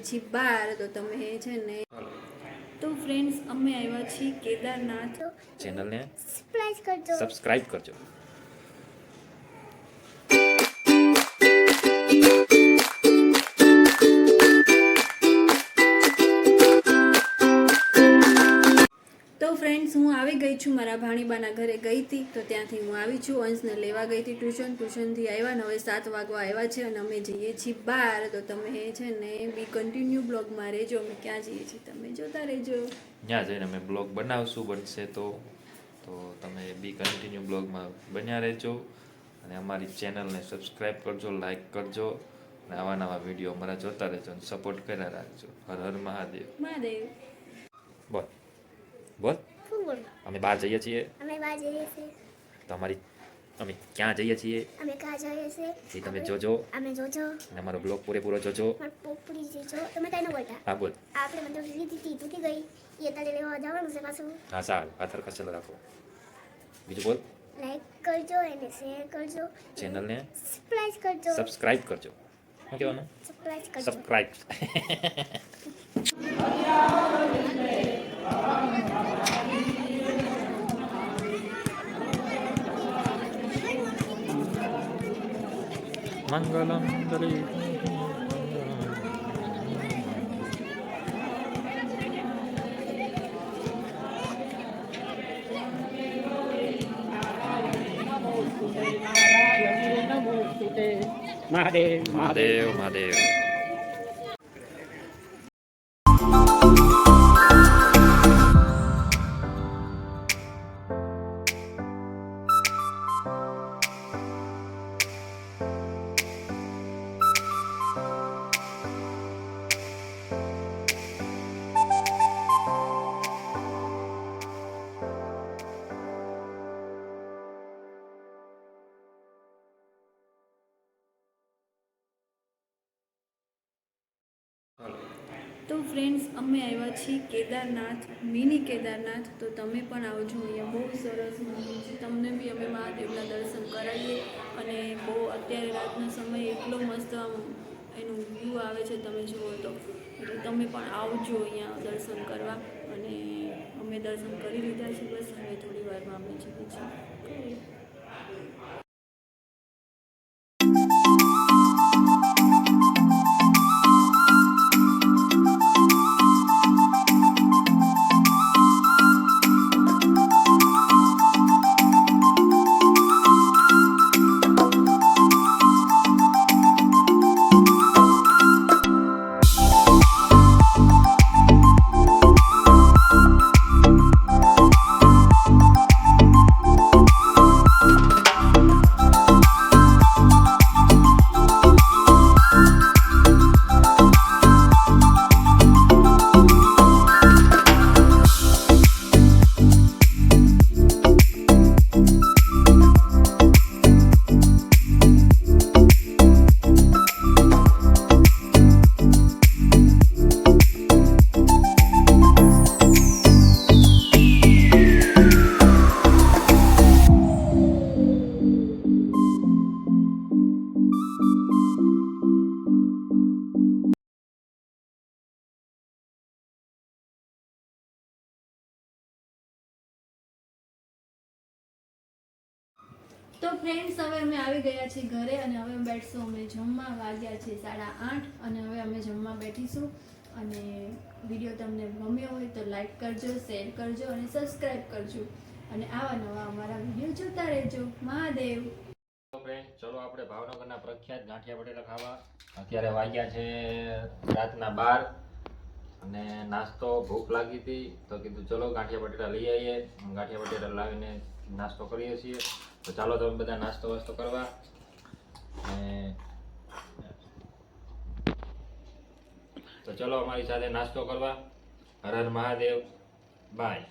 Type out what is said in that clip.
છીએ બહાર, તો તમે છે ને તો ફ્રેન્ડ્સ અમે આવ્યા છીએ કેદારનાથ. ચેનલને સબસ્ક્રાઇબ કરજો. તો ફ્રેન્ડ્સ હું આવી ગઈ છું, મારા ભાણીબાના ઘરે ગઈ હતી, તો ત્યાંથી હું આવી છું. અંશને લેવા ગઈ હતી ટ્યુશનથી આવ્યા ને હવે 7 વાગવા આવ્યા છે અને અમે જઈએ છીએ બહાર. તો તમે છે ને બી કન્ટિન્યુ બ્લોગમાં રહેજો. અમે ક્યાં જઈએ છીએ તમે જોતા રહેજો. ત્યાં જઈને અમે બ્લોગ બનાવશું, બનશે તો તમે બી કન્ટિન્યુ બ્લોગમાં બન્યા રહેજો અને અમારી ચેનલને સબસ્ક્રાઈબ કરજો, લાઈક કરજો અને આવા નવા વિડીયો અમારા જોતા રહેજો અને સપોર્ટ કર્યા રાખજો. હર હર મહાદેવ. મહાદેવ. બોલ બોલ. અમે બહાર જઈએ છીએ. તો અમે ક્યાં જઈએ છીએ એ તમે જોજો અને અમારો બ્લોગ પૂરેપૂરો જોજો. હા બોલ. હા સારું, પાથર કચેલ રાખો. બીજું બોલ. લાઈક કરજો અને શેર કરજો, ચેનલને સબસ્ક્રાઇબ કરજો. શું કહેવાનું? સબસ્ક્રાઇબ. મંગલમ દલી. મહાદેવ મહાદેવ મહાદેવ. તો ફ્રેન્ડ્સ અમે આવ્યા છીએ કેદારનાથ, મિની કેદારનાથ. તો તમે પણ આવજો, અહીંયા બહુ સરસ મંદિર છે. તમને બી અમે મહાદેવના દર્શન કરાવીએ અને બહુ અત્યારે રાતનો સમય એટલો મસ્ત આમ એનું વ્યૂ આવે છે, તમે જુઓ તો. એટલે તમે પણ આવજો અહીંયા દર્શન કરવા. અને અમે દર્શન કરી લીધા છે, બસ હવે થોડી વારમાં અમે જઈએ છીએ. તો ફ્રેન્ડ્સ હવે અમે આવી ગયા છીએ ઘરે અને હવે બેઠશું અમે જમવા. વાગ્યા છે 8:30 અને હવે અમે જમવા બેઠીશું. અને વિડીયો તમને ગમ્યો હોય તો લાઈક કરજો, શેર કરજો અને સબસ્ક્રાઈબ કરજો અને આવા નવા અમારા વિડીયો જોતા રહેજો. મહાદેવ. ફ્રેન્ડ ચલો આપણે ભાવનગરના પ્રખ્યાત ગાંઠિયા બટેટા ખાવા. અત્યારે વાગ્યા છે રાતના 12 અને નાસ્તો ભૂખ લાગી હતી તો કીધું ચલો ગાંઠિયા બટેટા લઈ આવીએ. ગાંઠિયા બટેટા લાવીને નાસ્તો કરીએ છીએ. તો ચાલો તમે બધા નાસ્તો વાસ્તો કરવા. અને તો ચલો અમારી સાથે નાસ્તો કરવા. હર હર મહાદેવ. બાય.